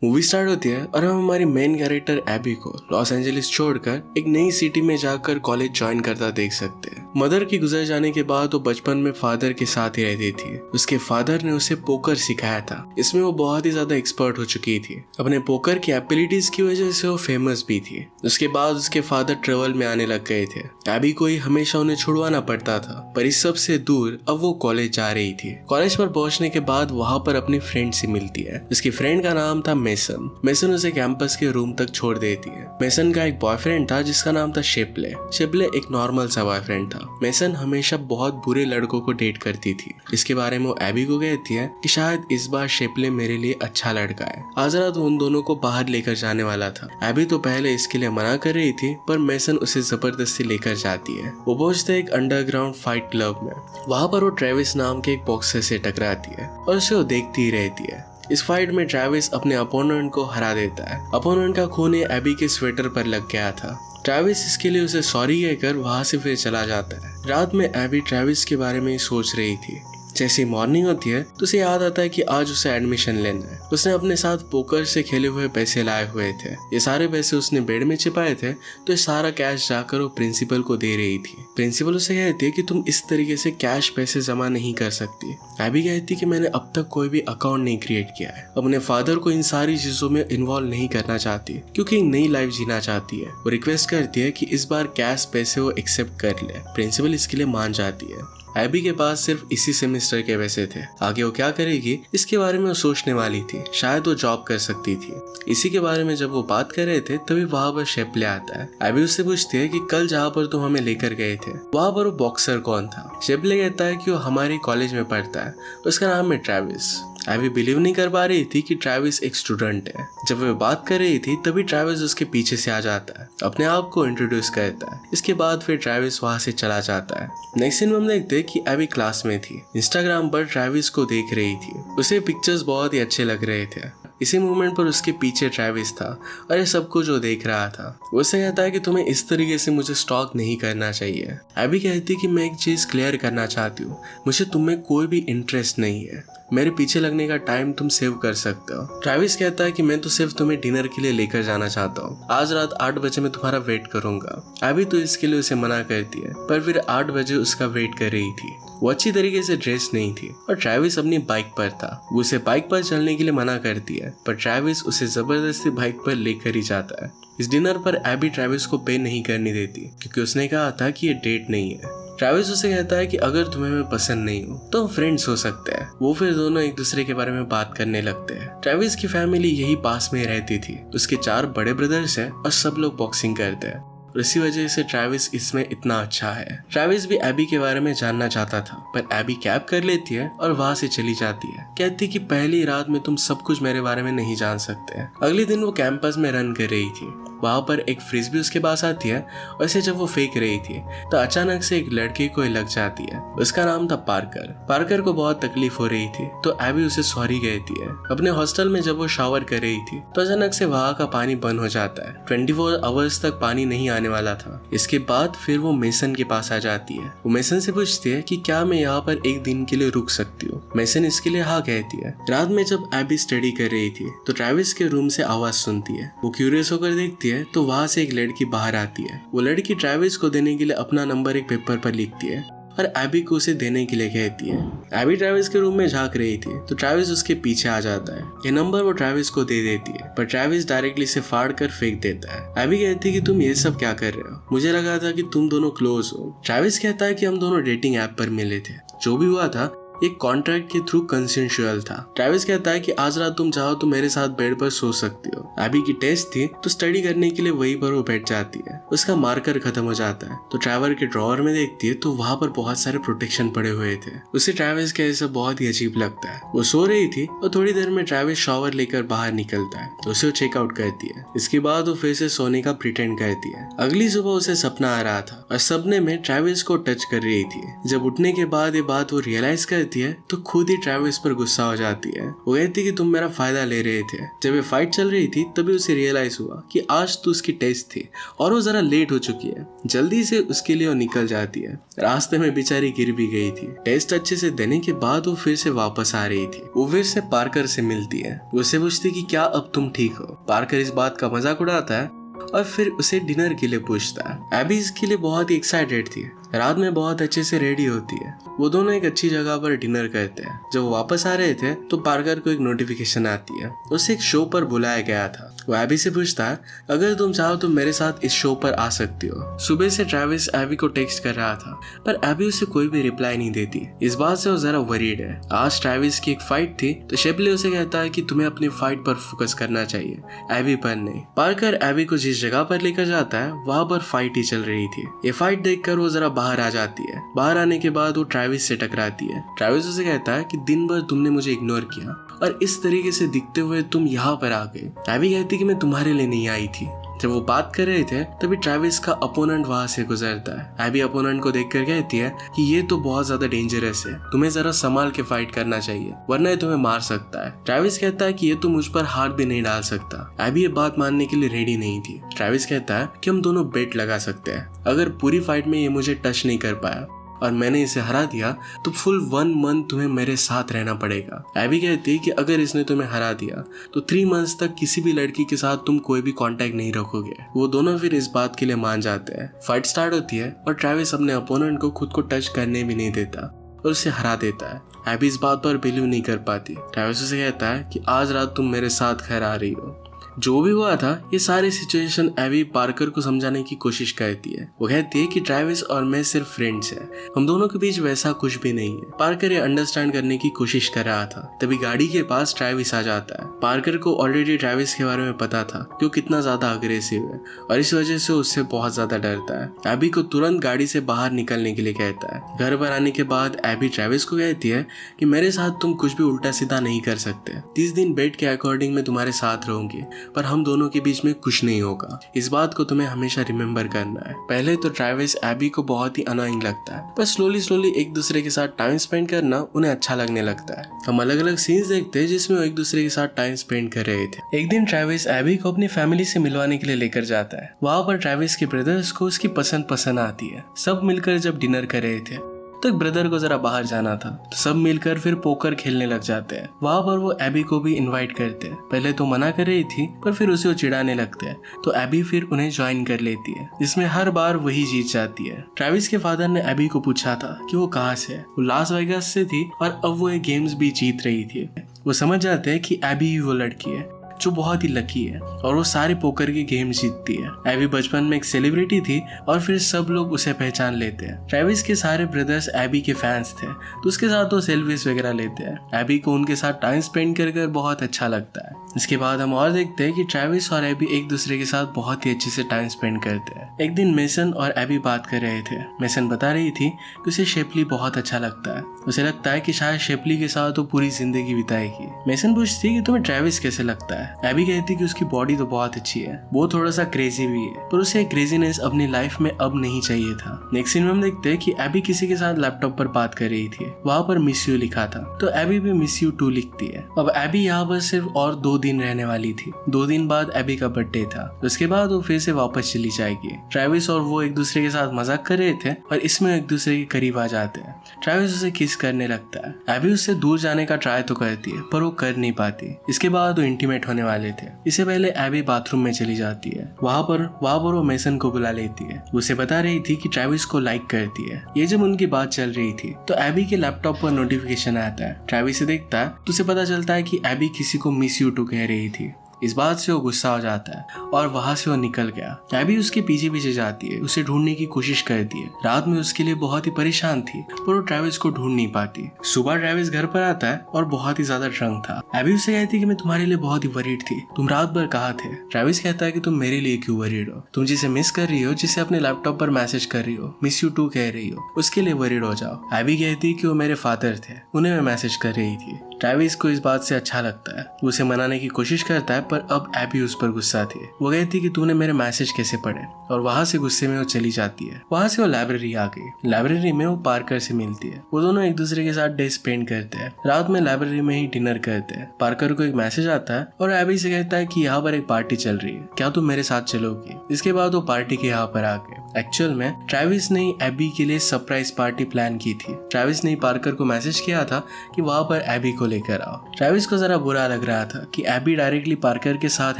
Movie start होती है और हम हमारी मेन कैरेक्टर एबी को लॉस एंजलिस छोड़कर एक नई सिटी में जाकर कॉलेज ज्वाइन करता देख सकते हैं। मदर की गुजर जाने के बाद वो बचपन में फादर के साथ ही रहती थी। उसके फादर ने उसे पोकर सिखाया था। इसमें वो बहुत ही ज्यादा एक्सपर्ट हो चुकी थी। अपने पोकर की एबिलिटीज की वजह से वो फेमस भी थी। उसके बाद उसके फादर ट्रेवल में आने लग गए थे। एबी को ही हमेशा उन्हें छुड़वाना पड़ता था, पर इस सब से दूर अब वो कॉलेज जा रही थी। कॉलेज पर पहुंचने के बाद वहां पर अपनी फ्रेंड से मिलती है। उसकी फ्रेंड का नाम था मेसन। मेसन उसे कैंपस के रूम तक छोड़ देती है। मेसन का एक बॉयफ्रेंड था जिसका नाम था शिपले। शिपले एक नॉर्मल सा बॉयफ्रेंड था। मेसन हमेशा बहुत बुरे लड़कों को डेट करती थी। इसके बारे में वो एबी को कहती है कि शायद इस बार शिपले मेरे लिए अच्छा लड़का है। आज रात उन दोनों को बाहर लेकर जाने वाला था। एबी तो पहले इसके लिए मना कर रही थी, पर मेसन उसे जबरदस्ती लेकर जाती है। वो पहुंचते एक अंडरग्राउंड फाइट क्लब में। वहां पर वो ट्रेविस नाम के एक बॉक्सर से टकराती है और उसे वो देखती ही रहती है। इस फाइट में ट्रेविस अपने अपोनेंट को हरा देता है। अपोनेंट का खून एबी के स्वेटर पर लग गया था। ट्रेविस इसके लिए उसे सॉरी कहकर वहां से फिर चला जाता है। रात में एबी ट्रेविस के बारे में ही सोच रही थी। जैसे मॉर्निंग होती है तो उसे याद आता है कि आज उसे एडमिशन लेना है। उसने अपने साथ पोकर से खेले हुए पैसे लाए हुए थे। ये सारे पैसे उसने बेड में छिपाए थे, तो ये सारा कैश जाकर वो प्रिंसिपल को दे रही थी। प्रिंसिपल उसे कहती है कि तुम इस तरीके से कैश पैसे जमा नहीं कर सकती। एबी कहती कि मैंने अब तक कोई भी अकाउंट नहीं क्रिएट किया है। अपने फादर को इन सारी चीजों में इन्वॉल्व नहीं करना चाहती, क्योंकि एक नई लाइफ जीना चाहती है। वो रिक्वेस्ट करती है कि इस बार कैश पैसे वो एक्सेप्ट कर ले। प्रिंसिपल इसके लिए मान जाती है। एबी के पास सिर्फ इसी सेमेस्टर के पैसे थे। आगे वो क्या करेगी इसके बारे में वो सोचने वाली थी। शायद वो जॉब कर सकती थी। इसी के बारे में जब वो बात कर रहे थे तभी वहां पर शिपले आता है। एबी उससे पूछती है कि कल जहाँ पर तुम हमें लेकर गए थे वहां पर वो बॉक्सर कौन था। शिपले कहता है कि वो हमारे कॉलेज में पढ़ता है, उसका नाम है ट्रेविस। एबी बिलीव नहीं कर पा रही थी कि ट्रेविस एक स्टूडेंट है। जब वो बात कर रही थी तभी ट्रेविस उसके पीछे से आ जाता है, अपने आप को इंट्रोड्यूस करता है। इसके बाद फिर ट्रेविस वहां से चला जाता है। नेक्स्ट सीन में हम देखते हैं कि एबी क्लास में थी। इंस्टाग्राम पर ट्रेविस को देख रही थी। उसे पिक्चर्स बहुत ही अच्छे लग रहे थे। इसी मूवमेंट पर उसके पीछे ट्रेविस था और ये सब कुछ जो देख रहा था। वो उसे कहता है कि तुम्हें इस तरीके से मुझे स्टॉक नहीं करना चाहिए। एबी कहती कि मैं एक चीज क्लियर करना चाहती हूँ, मुझे तुम्हें कोई भी इंटरेस्ट नहीं है। मेरे पीछे लगने का टाइम तुम सेव कर सकते हो। ट्रेविस कहता है कि मैं तो सिर्फ तुम्हें डिनर के लिए लेकर जाना चाहता हूँ। आज रात 8 बजे मैं तुम्हारा वेट करूंगा। एबी तो इसके लिए उसे मना करती है, पर फिर 8 बजे उसका वेट कर रही थी। वो अच्छी तरीके से ड्रेस नहीं थी और ट्रेविस अपनी बाइक पर था। वो उसे बाइक पर चलने के लिए मना करती है, पर ट्रेविस उसे जबरदस्ती बाइक पर लेकर ही जाता है। इस डिनर पर एबी ट्रेविस को पे नहीं करने देती, क्योंकि उसने कहा था कि ये डेट नहीं है। ट्रेविस उसे कहता है कि अगर तुम्हें मैं पसंद नहीं हूँ तो हम फ्रेंड्स हो सकते हैं। वो फिर दोनों एक दूसरे के बारे में बात करने लगते हैं। ट्रेविस की फैमिली यही पास में रहती थी। उसके 4 बड़े ब्रदर्स हैं और सब लोग बॉक्सिंग करते हैं। और इसी वजह से ट्रेविस इसमें इतना अच्छा है। ट्रेविस भी एबी के बारे में जानना चाहता था, पर एबी कैब कर लेती है और वहां से चली जाती है। कहती कि पहली रात में तुम सब कुछ मेरे बारे में नहीं जान सकते। अगले दिन वो कैंपस में रन कर रही थी। वहां पर एक फ्रिस्बी उसके पास आती है और इसे जब वो फेंक रही थी तो अचानक से एक लड़के को लग जाती है। उसका नाम था पार्कर। पार्कर को बहुत तकलीफ हो रही थी, तो एबी उसे सॉरी कहती है। अपने हॉस्टल में जब वो शावर कर रही थी तो अचानक से वहां का पानी बंद हो जाता है। 24 आवर्स तक पानी नहीं आने वाला था। इसके बाद फिर वो मेसन के पास आ जाती है। वो मेसन से पूछती है कि क्या मैं यहाँ पर एक दिन के लिए रुक सकती हूँ। मेसन इसके लिए हाँ कहती है। रात में जब एबी स्टडी कर रही थी तो ट्रेविस के रूम से आवाज सुनती है। वो क्यूरियस होकर देखती है तो वहां से एक लड़की बाहर आती है। वो लड़की ट्रेविस को देने के लिए अपना नंबर एक पेपर पर लिखती है और एबी को उसे देने के लिए कहती है। एबी ट्रेविस के रूम में झांक रही थी तो ट्रेविस उसके पीछे आ जाता है। ये नंबर वो ट्रेविस को दे देती है, पर ट्रेविस डायरेक्टली से फाड़ कर फेंक देता है। एबी कहती है कि तुम ये सब क्या कर रहे हो, मुझे लगा था कि तुम दोनों क्लोज हो। ट्रेविस कहता है कि हम दोनों डेटिंग ऐप पर मिले थे। जो भी हुआ था एक कॉन्ट्रैक्ट के थ्रू कंसेंशुअल था। ट्रेविस कहता है कि आज रात तुम चाहो तो मेरे साथ बेड पर सो सकती हो। एबी की टेस्ट थी तो स्टडी करने के लिए वहीं पर वो बैठ जाती है। उसका मार्कर खत्म हो जाता है तो ट्रैवर के ड्रॉअर में देखती है तो वहां पर बहुत सारे प्रोटेक्शन पड़े हुए थे। उसे ट्रेविस का ऐसा बहुत ही अजीब लगता है। वो सो रही थी और थोड़ी देर में ट्रेविस शॉवर लेकर बाहर निकलता है तो उसे चेकआउट करती है। इसके बाद वो फिर से सोने का प्रिटेंड करती है। अगली सुबह उसे सपना आ रहा था और सपने में ट्रेविस को टच कर रही थी। जब उठने के बाद ये बात वो रियलाइज करती करती है तो खुद ही ट्रेविस पर गुस्सा हो जाती है। वो कहती है कि तुम मेरा फायदा ले रहे थे। जब ये फाइट चल रही थी तभी उसे रियलाइज हुआ कि आज तो उसकी टेस्ट थी और वो जरा लेट हो चुकी है। जल्दी से उसके लिए वो निकल जाती है। रास्ते में बेचारी गिर भी गई थी। टेस्ट अच्छे से देने के बाद वो फिर से वापस आ रही थी। वो फिर से पार्कर से मिलती है। वो उससे पूछती कि क्या अब तुम ठीक हो। पार्कर इस बात का मजाक उड़ाता है और फिर उसे डिनर के लिए पूछता है। एबी इसके लिए बहुत ही एक्साइटेड थी। रात में बहुत अच्छे से रेडी होती है। वो दोनों एक अच्छी जगह पर डिनर करते हैं। जब वो वापस आ रहे थे तो पार्कर को एक नोटिफिकेशन आती है। उसे एक शो पर बुलाया गया था। वो एबी से पूछता है अगर तुम चाहो तो मेरे साथ इस शो पर आ सकती हो। सुबह से ट्रेविस एबी को टेक्स्ट कर रहा था पर एबी उसे कोई भी रिप्लाई नहीं देती। इस बात से वो जरा वरीड है। आज ट्रेविस की एक फाइट थी तो शेपली उसे कहता है कि तुम्हें अपनी फाइट पर फोकस करना चाहिए, एबी पर नहीं। पार्कर एबी को जिस जगह पर लेकर जाता है वहां पर फाइट ही चल रही थी। ये फाइट देखकर वो जरा बाहर आ जाती है। बाहर आने के बाद वो ट्रेविस से टकराती है। ट्रेविस उसे कहता है कि दिन भर तुमने मुझे इग्नोर किया और इस तरीके से दिखते हुए तुम यहाँ पर आ गए। एबी कहती कि मैं तुम्हारे लिए नहीं आई थी। जब वो बात कर रहे थे तभी ट्रेविस का अपोनेंट वहां से गुजरता है। एबी अपोनेंट को देखकर कहती है कि ये तो बहुत ज्यादा डेंजरस है, तुम्हें जरा संभाल के फाइट करना चाहिए वरना ये तुम्हें मार सकता है। ट्रेविस कहता है कि ये तो मुझ पर हाथ भी नहीं डाल सकता। एबी ये बात मानने के लिए रेडी नहीं थी। ट्रेविस कहता है कि हम दोनों बेट लगा सकते हैं। अगर पूरी फाइट में ये मुझे टच नहीं कर पाया और मैंने इसे हरा दिया तो फुल 1 मंथ तुम्हें मेरे साथ रहना पड़ेगा। एबी कहती है कि अगर इसने तुम्हें हरा दिया तो 3 मंथ्स तक किसी भी लड़की के साथ तुम कोई भी कांटेक्ट नहीं रखोगे। वो दोनों फिर इस बात के लिए मान जाते हैं। फाइट स्टार्ट होती है और ट्रेविस अपने अपोनेंट को खुद को टच करने भी नहीं देता और उसे हरा देता है। एबी इस बात पर बिलीव नहीं कर पाती। ट्रेविस उसे कहता है कि आज रात तुम मेरे साथ घर आ रही हो। जो भी हुआ था ये सारी सिचुएशन एबी पार्कर को समझाने की कोशिश करती है। वो कहती है कि ट्रेविस और मैं सिर्फ फ्रेंड्स हैं, हम दोनों के बीच वैसा कुछ भी नहीं है। पार्कर ये अंडरस्टैंड करने की कोशिश कर रहा था तभी गाड़ी के पास ट्रेविस आ जाता है। पार्कर को ऑलरेडी ट्रेविस के बारे में पता था कि वो कितना ज्यादा अग्रेसिव है और इस वजह से उससे बहुत ज्यादा डरता है। एबी को तुरंत गाड़ी से बाहर निकलने के लिए कहता है। घर पर आने के बाद एबी ट्रेविस को कहती है कि मेरे साथ तुम कुछ भी उल्टा सीधा नहीं कर सकते। 30 दिन बेट के अकॉर्डिंग मैं तुम्हारे साथ रहूंगी पर हम दोनों के बीच में कुछ नहीं होगा। इस बात को तुम्हें हमेशा रिमेम्बर करना है। पहले तो ट्रेविस एबी को बहुत ही अनोइंग लगता है पर स्लोली एक दूसरे के साथ टाइम स्पेंड करना उन्हें अच्छा लगने लगता है। हम अलग अलग सीन्स देखते हैं जिसमें वो एक दूसरे के साथ टाइम स्पेंड कर रहे थे। एक दिन ट्रेविस एबी को अपनी फैमिली से मिलवाने के लिए लेकर जाता है। वहाँ पर ट्रेविस के ब्रदर्स को उसकी पसंद आती है। सब मिलकर जब डिनर कर रहे थे तो एक ब्रदर को जरा बाहर जाना था तो सब मिलकर फिर पोकर खेलने लग जाते हैं। वहाँ पर वो एबी को भी इनवाइट करते हैं। पहले तो मना कर रही थी पर फिर उसे वो चिढ़ाने लगते हैं तो एबी फिर उन्हें ज्वाइन कर लेती है जिसमें हर बार वही जीत जाती है। ट्रेविस के फादर ने एबी को पूछा था कि वो कहाँ से है। वो लास वेगास से थी और अब वो ये गेम्स भी जीत रही थी। वो समझ जाते हैं कि एबी ही वो लड़की है जो बहुत ही लकी है और वो सारे पोकर के गेम जीतती है। एबी बचपन में एक सेलिब्रिटी थी और फिर सब लोग उसे पहचान लेते हैं। ट्रेविस के सारे ब्रदर्स एबी के फैंस थे तो उसके साथ वो सेल्फीज वगैरह लेते हैं। एबी को उनके साथ टाइम स्पेंड कर बहुत अच्छा लगता है। इसके बाद हम और देखते हैं कि ट्रेविस और एबी एक दूसरे के साथ बहुत ही अच्छे से टाइम स्पेंड करते हैं। एक दिन मेसन और एबी बात कर रहे थे। मेसन बता रही थी कि उसे शेपली बहुत अच्छा लगता है। उसे लगता है कि शायद शेपली के साथ वो पूरी जिंदगी बिताएगी। मेसन पूछती है कि तुम्हें ट्रेविस कैसे लगता है। एबी कहती कि उसकी बॉडी तो बहुत अच्छी है, वो थोड़ा सा क्रेजी भी है पर उसे क्रेजीनेस अपनी लाइफ में अब नहीं चाहिए था। नेक्स्ट सीन में हम देखते हैं कि एबी किसी के साथ लैपटॉप पर बात कर रही थी। वहाँ पर मिस यू लिखा था तो एबी भी मिस यू टू लिखती है। अब एबी यहाँ पर सिर्फ और 2 दिन रहने वाली थी। 2 दिन बाद एबी का बर्थडे था। उसके बाद वो फिर से वापस चली जाएगी। ट्रेविस और वो एक दूसरे के साथ मजाक कर रहे थे और इसमें एक दूसरे के करीब आ जाते हैं। ट्रेविस उसे किस करने लगता है। एबी उससे दूर जाने का ट्राई तो करती है पर वो कर नहीं पाती। इसके बाद वो इंटीमेट होने वाले थे। इससे पहले एबी बाथरूम में चली जाती है। वहाँ पर वो मेसन को बुला लेती है। उसे बता रही थी कि ट्रेविस को लाइक करती है। ये जब उनकी बात चल रही थी तो एबी के लैपटॉप पर नोटिफिकेशन आता है। ट्रेविस से देखता है तो उसे पता चलता है कि एबी किसी को मिस यू टू कह रही थी। इस बात से वो गुस्सा हो जाता है और वहां से वो निकल गया। एबी उसके पीछे पीछे जाती है, उसे ढूंढने की कोशिश करती है। रात में उसके लिए बहुत ही परेशान थी पर वो ट्रेविस को ढूंढ नहीं पाती। सुबह ट्रेविस घर पर आता है और बहुत ही ज्यादा ड्रंक था। एबी उससे कहती है कि मैं तुम्हारे लिए बहुत ही वरीड थी, तुम रात भर कहाँ थे। ट्रेविस कहता है कि तुम मेरे लिए क्यों वरीड हो, तुम जिसे मिस कर रही हो, जिसे अपने लैपटॉप पर मैसेज कर रही हो, मिस यू टू कह रही हो, उसके लिए वरीड हो जाओ। एबी कहती है कि वो मेरे फादर थे, उन्हें मैं मैसेज कर रही थी। ट्रैविस को इस बात से अच्छा लगता है। वो उसे मनाने की कोशिश करता है पर अब एबी उस पर गुस्सा थी। वो कहती कि तूने मेरे मैसेज कैसे पढ़े, और वहां से गुस्से में वो चली जाती है। वहां से वो लाइब्रेरी आ गई। लाइब्रेरी में वो पार्कर से मिलती है। वो दोनों एक दूसरे के साथ डे स्पेंड करते हैं। रात में लाइब्रेरी में ही डिनर करते हैं। पार्कर को एक मैसेज आता है और एबी से कहता है कि यहाँ पर एक पार्टी चल रही है, क्या तुम मेरे साथ चलोगी। इसके बाद वो पार्टी के यहाँ पर आ गए। एक्चुअल में ट्रैविस ने एबी के लिए सरप्राइज पार्टी प्लान की थी। ट्रैविस ने पार्कर को मैसेज किया था कि वहां पर एबी को लेकर आओ। ट्रैविस को जरा बुरा लग रहा था कि एबी डायरेक्टली पार्कर के साथ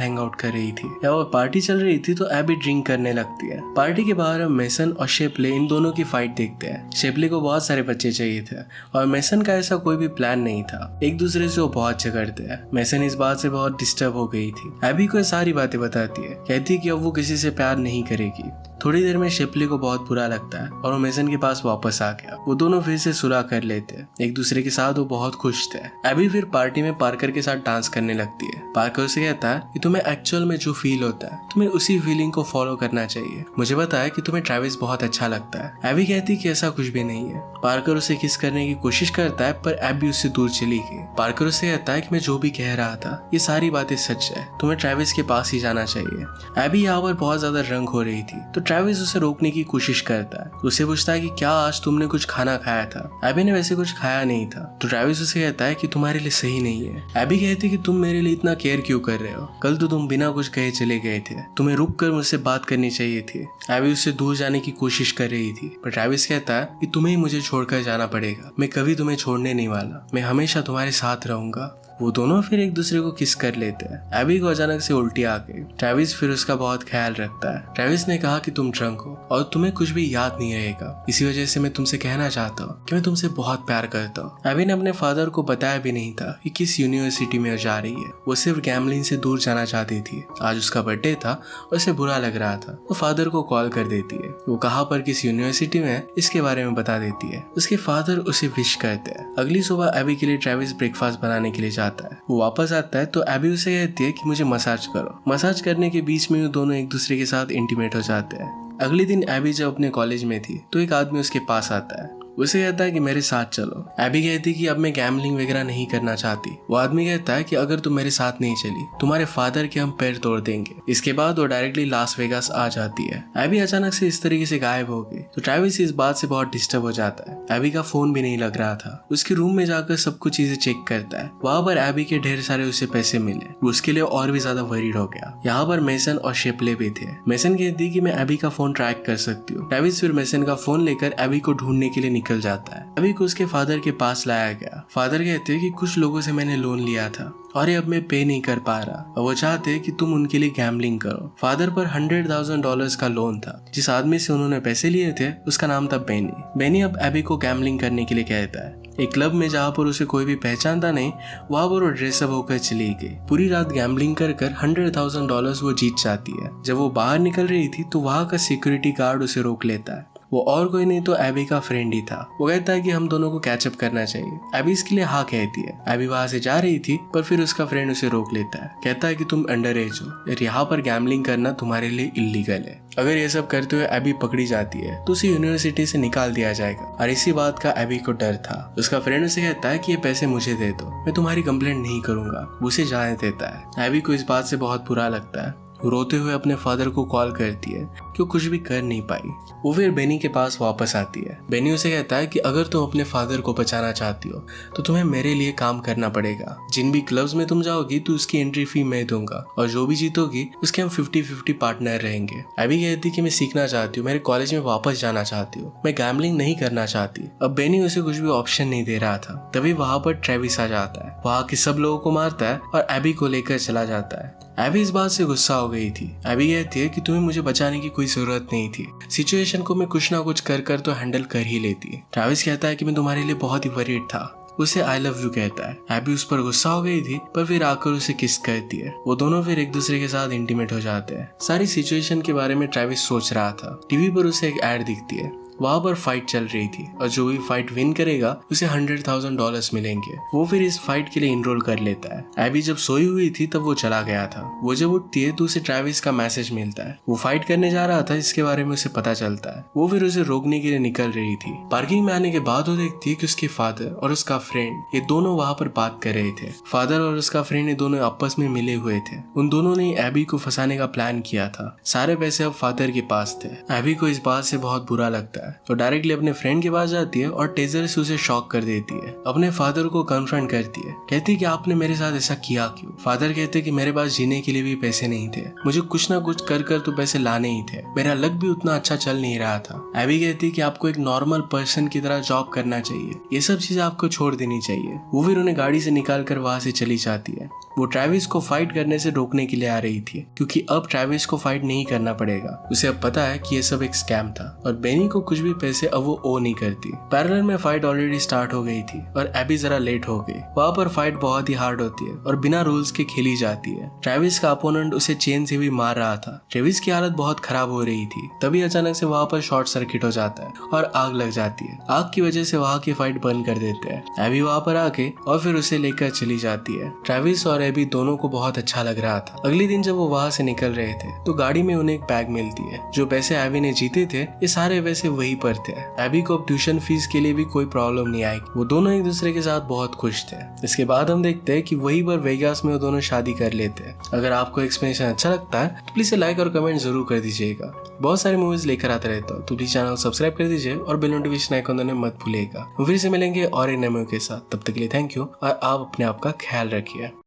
हैंग आउट कर रही थी। या वो पार्टी चल रही थी तो एबी ड्रिंक करने लगती है। पार्टी के बाहर हम मेसन और शेपले इन दोनों की फाइट देखते हैं। शेपले को बहुत सारे बच्चे चाहिए थे और मेसन का ऐसा कोई भी प्लान नहीं था। एक दूसरे से वो बहुत झगड़ते हैं। मेसन इस बात से बहुत डिस्टर्ब हो गई थी। एबी को सारी बातें बताती है, कहती है कि अब वो किसी से प्यार नहीं करेगी। थोड़ी देर में शेपले को बहुत बुरा लगता है और वो मेसन के पास वापस आ गया। वो दोनों फिर से सुलह कर लेते हैं। एक दूसरे के साथ वो बहुत खुश थे। एबी फिर पार्टी में पार्कर के साथ डांस करने लगती है। पार्कर उसे कहता है कि तुम्हें एक्चुअल में जो फील होता है तुम्हें उसी फीलिंग को फॉलो करना चाहिए। मुझे पता है कि तुम्हें ट्रैविस बहुत अच्छा लगता है। एबी कहती कि ऐसा कुछ भी नहीं है। पार्कर उसे किस करने की कोशिश करता है पर एबी उससे दूर चली गई। पार्कर उसे कहता है कि मैं जो भी कह रहा था ये सारी बातें सच है, तुम्हें ट्रैविस के पास ही जाना चाहिए। एबी यहाँ पर बहुत ज्यादा रंग हो रही थी तो ट्रैविस उसे रोकने की कोशिश करता है। उसे पूछता है कि क्या आज तुमने कुछ खाना खाया था। एबी ने वैसे कुछ खाया नहीं था तो ट्रैविस उसे कहता है कि तुम्हारे लिए सही नहीं है। एबी कहती कि तुम मेरे लिए इतना केयर क्यों कर रहे हो, कल तो तुम बिना कुछ कहे चले गए थे, तुम्हें रुक कर मुझसे बात करनी चाहिए थी। एबी उससे दूर जाने की कोशिश कर रही थी पर ट्रैविस कहता है कि तुम्हें ही मुझे छोड़कर जाना पड़ेगा, मैं कभी तुम्हें छोड़ने नहीं वाला, मैं हमेशा तुम्हारे साथ रहूंगा। वो दोनों फिर एक दूसरे को किस कर लेते हैं। एबी को अचानक से उल्टी आ गई। ट्रैविस फिर उसका बहुत ख्याल रखता है। ट्रैविस ने कहा कि तुम ड्रंक हो और तुम्हें कुछ भी याद नहीं रहेगा, इसी वजह से मैं तुमसे कहना चाहता हूँ कि मैं तुमसे बहुत प्यार करता हूँ। एबी ने अपने फादर को बताया भी नहीं था कि किस यूनिवर्सिटी में जा रही है। वो सिर्फ गैम्बलिंग से दूर जाना चाहती थी। आज उसका बर्थडे था और उसे बुरा लग रहा था। वो फादर को कॉल कर देती है। वो कहाँ पर किस यूनिवर्सिटी में इसके बारे में बता देती है। उसके फादर उसे विश करते हैं। अगली सुबह एबी के लिए ट्रैविस ब्रेकफास्ट बनाने के लिए जाता है। वो वापस आता है तो एबी उसे कहती है कि मुझे मसाज करो। मसाज करने के बीच में वो दोनों एक दूसरे के साथ इंटीमेट हो जाते हैं। अगले दिन एबी जब अपने कॉलेज में थी तो एक आदमी उसके पास आता है। उसे कहता है कि मेरे साथ चलो। एबी कहती कि अब मैं गैम्बलिंग वगैरह नहीं करना चाहती। वो आदमी कहता है कि अगर तुम मेरे साथ नहीं चली तुम्हारे फादर के हम पैर तोड़ देंगे। इसके बाद वो डायरेक्टली लास वेगास आ जाती है। एबी अचानक से इस तरीके से गायब हो गई तो ट्रैविस इस बात से बहुत डिस्टर्ब हो जाता है। एबी का फोन भी नहीं लग रहा था। उसके रूम में जाकर सब कुछ चीजें चेक करता है। वहां पर एबी के ढेर सारे उसे पैसे मिले। वो उसके लिए और भी ज्यादा वरीड हो गया। यहाँ पर मेसन और शेपले भी थे। मेसन कहती कि मैं एबी का फोन ट्रैक कर सकती हूँ। ट्रैविस फिर मेसन का फोन लेकर एबी को ढूंढने के लिए निकल जाता है। एबी को उसके फादर के पास लाया गया। फादर कहते हैं कि कुछ लोगों से मैंने लोन लिया था और ये अब मैं पे नहीं कर पा रहा और वो चाहते हैं कि तुम उनके लिए गैम्बलिंग करो। फादर पर $100,000 का लोन था। जिस आदमी से उन्होंने पैसे लिए थे उसका नाम था बेनी। बेनी अब एबी को गैम्बलिंग करने के लिए कहता है। एक क्लब में जहाँ पर उसे कोई भी पहचानता नहीं वहाँ पर वो ड्रेसअप होकर चली गई। पूरी रात गैम्बलिंग कर $100,000 वो जीत जाती है। जब वो बाहर निकल रही थी तो वहाँ का सिक्योरिटी गार्ड उसे रोक लेता है। वो और कोई नहीं तो एबी का फ्रेंड ही था। वो कहता है कि हम दोनों को कैचअप करना चाहिए। एबी इसके लिए हाँ कहती है। एबी वहां से जा रही थी पर फिर उसका फ्रेंड उसे रोक लेता है। कहता है कि तुम अंडर एज हो और यहाँ पर गैम्बलिंग करना तुम्हारे लिए इलीगल है। अगर ये सब करते हुए एबी पकड़ी जाती है तो उसे यूनिवर्सिटी से निकाल दिया जाएगा और इसी बात का एबी को डर था। उसका फ्रेंड उसे कहता है कि ये पैसे मुझे दे दो, मैं तुम्हारी कंप्लेंट नहीं करूंगा। वो उसे जाने देता है। एबी को इस बात से बहुत बुरा लगता है। वो रोते हुए अपने फादर को कॉल करती है कि वो कुछ भी कर नहीं पाई। वो फिर बेनी के पास वापस आती है। बेनी उसे कहता है कि अगर तुम अपने फादर को बचाना चाहती हो तो तुम्हें मेरे लिए काम करना पड़ेगा। जिन भी क्लब्स में तुम जाओगी तो उसकी एंट्री फी मैं दूंगा और जो भी जीतोगी उसके हम 50-50 पार्टनर रहेंगे। एबी कहती कि मैं सीखना चाहती हूँ, मेरे कॉलेज में वापस जाना चाहती हूँ, मैं गैम्बलिंग नहीं करना चाहती। अब बेनी उसे कुछ भी ऑप्शन नहीं दे रहा था। तभी वहां पर ट्रेविस आ जाता है। वहां के सब लोगों को मारता है और एबी को लेकर चला जाता है। एबी इस बात से गुस्सा हो गई थी। एबी कहती है कि तुम्हें मुझे बचाने की कोई जरूरत नहीं थी, सिचुएशन को मैं कुछ ना कुछ कर तो हैंडल कर ही लेती। ट्रैविस कहता है कि मैं तुम्हारे लिए बहुत ही वरीड था। उसे आई लव यू कहता है। एबी उस पर गुस्सा हो गई थी पर फिर आकर उसे किस करती है। वो दोनों फिर एक दूसरे के साथ इंटीमेट हो जाते हैं। सारी सिचुएशन के बारे में ट्रैविस सोच रहा था। टीवी पर उसे एक एड दिखती है। वहाँ पर फाइट चल रही थी और जो भी फाइट विन करेगा उसे $100,000 मिलेंगे। वो फिर इस फाइट के लिए इनरोल कर लेता है। एबी जब सोई हुई थी तब वो चला गया था। वो जब उठती है तो उसे ट्रेविस का मैसेज मिलता है। वो फाइट करने जा रहा था, इसके बारे में उसे पता चलता है। वो फिर उसे रोकने के लिए निकल रही थी। पार्किंग में आने के बाद वो देखती है कि उसके फादर और उसका फ्रेंड ये दोनों वहाँ पर बात कर रहे थे। फादर और उसका फ्रेंड ये दोनों आपस में मिले हुए थे। उन दोनों ने एबी को फंसाने का प्लान किया था। सारे पैसे अब फादर के पास थे। एबी को इस बात से बहुत बुरा लगता है तो डायरेक्टली अपने फ्रेंड के पास जाती है और टेजर से उसे शॉक कर देती है। अपने फादर को कन्फ्रंट करती है, कहती है कि आपने मेरे साथ ऐसा किया क्यों। फादर कहते कि मेरे पास जीने के लिए भी पैसे नहीं थे, मुझे कुछ ना कुछ कर कर तो पैसे लाने ही थे, मेरा लक भी उतना अच्छा चल नहीं रहा था। एबी कहती कि आपको एक नॉर्मल पर्सन की तरह जॉब करना चाहिए, ये सब चीजें आपको छोड़ देनी चाहिए। वो फिर उन्हें गाड़ी से निकाल कर वहां से चली जाती है। वो ट्रेविस को फाइट करने से रोकने के लिए आ रही थी क्योंकि अब ट्रेविस को फाइट नहीं करना पड़ेगा। उसे अब पता है कि ये सब एक स्कैम था और बेनी को कुछ भी पैसे अब वो ओ नहीं करती। पैरेलल में फाइट ऑलरेडी स्टार्ट हो गई थी और एबी जरा लेट हो गई। वहां पर फाइट बहुत ही हार्ड होती है और बिना रूल्स के खेली जाती है। ट्रेविस का अपोनेंट उसे चेन से भी मार रहा था। ट्रेविस की हालत बहुत खराब हो रही थी। तभी अचानक से वहां पर शॉर्ट सर्किट हो जाता है और आग लग जाती है। आग की वजह से वहां की फाइट बंद कर देते हैं। एबी वहां पर आके और फिर उसे लेकर चली जाती है। ट्रेविस और एबी दोनों को बहुत अच्छा लग रहा था। अगले दिन जब वो वहां से निकल रहे थे तो गाड़ी में उन्हें एक बैग मिलती है। जो पैसे एबी ने जीते थे ये सारे पैसे वहीं पर थे। एबी को अब ट्यूशन फीस के लिए भी कोई प्रॉब्लम नहीं आएगी। वो दोनों एक दूसरे के साथ बहुत खुश थे। इसके बाद हम देखते हैं कि वहीं पर वेगास में वो दोनों शादी कर लेते हैं। अगर आपको एक्सप्लेनेशन अच्छा लगता है तो प्लीज लाइक और कमेंट जरूर कर दीजिएगा। बहुत सारी मूवीज लेकर आते रहता हूँ तो प्लीज चैनल को सब्सक्राइब कर दीजिए और बेल नोटिफिकेशन आइकन दबाना मत भूलिएगा। फिर से मिलेंगे और एक नए मूवी के साथ। तब तक के लिए थैंक यू और आप अपने आप का ख्याल रखिए।